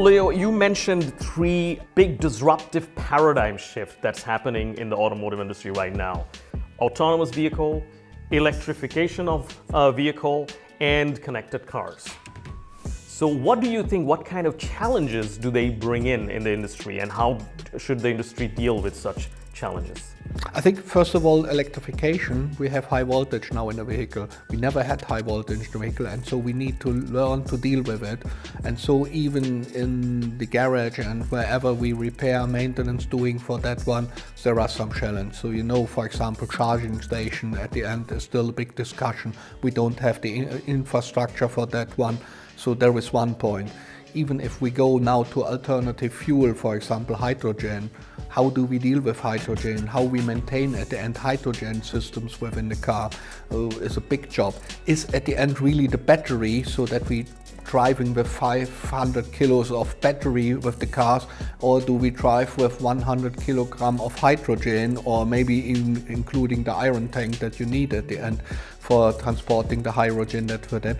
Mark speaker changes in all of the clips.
Speaker 1: Leo, you mentioned three big disruptive paradigm shifts that's happening in the automotive industry right now. Autonomous vehicle, electrification of vehicle, and connected cars. So what do you think, what kind of challenges do they bring in the industry, and how should the industry deal with such challenges?
Speaker 2: I think first of all, electrification, we have high voltage now in the vehicle. We never had high voltage in the vehicle, and so we need to learn to deal with it. And so even in the garage and wherever we repair, maintenance doing for that one, there are some challenges. So for example, charging station at the end is still a big discussion. We don't have the infrastructure for that one. So there is one point. Even if we go now to alternative fuel, for example, hydrogen, how do we deal with hydrogen? How we maintain at the end hydrogen systems within the car is a big job. Is at the end really the battery, so that we driving with 500 kilos of battery with the cars, or do we drive with 100 kilogram of hydrogen, or maybe even including the iron tank that you need at the end for transporting the hydrogen? That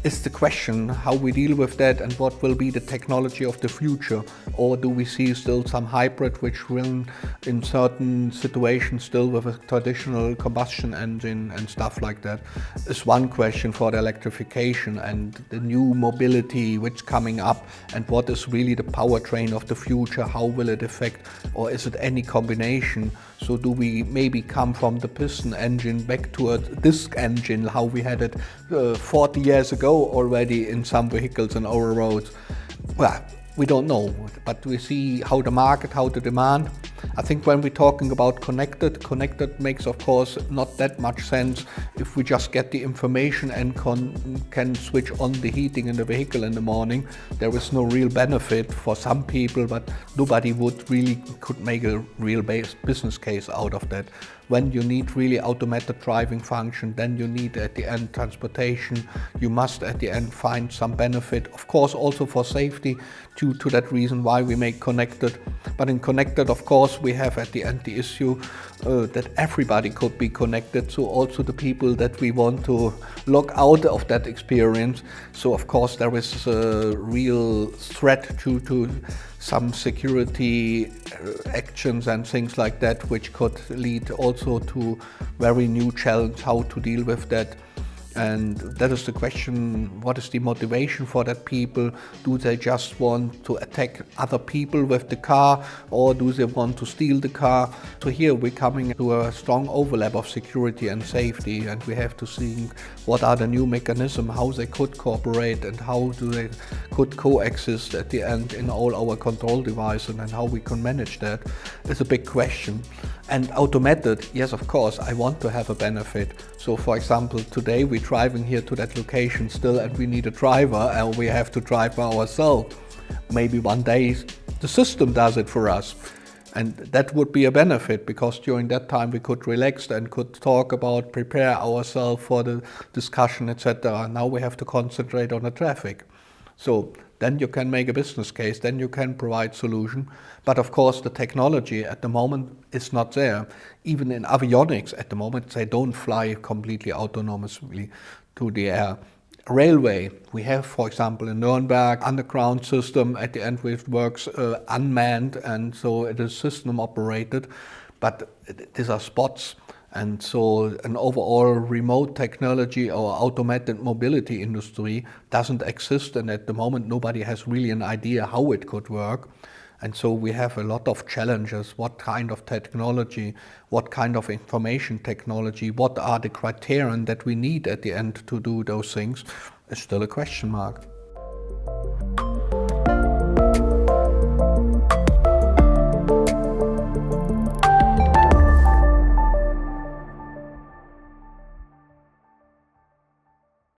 Speaker 2: is the question, how we deal with that, and what will be the technology of the future. Or do we see still some hybrid which will in certain situations still with a traditional combustion engine and stuff like that, is one question for the electrification and the new mobility which coming up, and what is really the powertrain of the future, how will it affect, or is it any combination? So do we maybe come from the piston engine back to a disc engine, how we had it 40 years ago already in some vehicles on our roads? Well, we don't know, but we see how the market, how the demand. I think when we're talking about connected makes of course not that much sense if we just get the information and can switch on the heating in the vehicle in the morning. There is no real benefit for some people, but nobody could make a real business case out of that. When you need really automated driving function, then you need at the end transportation. You must at the end find some benefit, of course also for safety, due to that reason why we make connected. But in connected, of course, we have at the end the issue that everybody could be connected, so also the people that we want to lock out of that experience. So of course there is a real threat to some security actions and things like that, which could lead also to very new challenge how to deal with that. And that is the question, what is the motivation for that people? Do they just want to attack other people with the car, or do they want to steal the car? So here we're coming to a strong overlap of security and safety, and we have to see what are the new mechanisms, how they could cooperate, and how they could coexist at the end in all our control devices, and how we can manage that is a big question. And automated, yes, of course, I want to have a benefit. So for example, today we're driving here to that location still, and we need a driver, and we have to drive by ourselves. Maybe one day the system does it for us. And that would be a benefit, because during that time we could relax and could talk about, prepare ourselves for the discussion, etc. Now we have to concentrate on the traffic. So then you can make a business case, then you can provide solution. But of course the technology at the moment is not there. Even in avionics at the moment, they don't fly completely autonomously to the air. Railway, we have, for example, in Nuremberg, underground system at the end which works unmanned, and so it is system operated, but these are spots. And so an overall remote technology or automated mobility industry doesn't exist, and at the moment nobody has really an idea how it could work. And so we have a lot of challenges. What kind of technology, what kind of information technology, what are the criteria that we need at the end to do those things is still a question mark.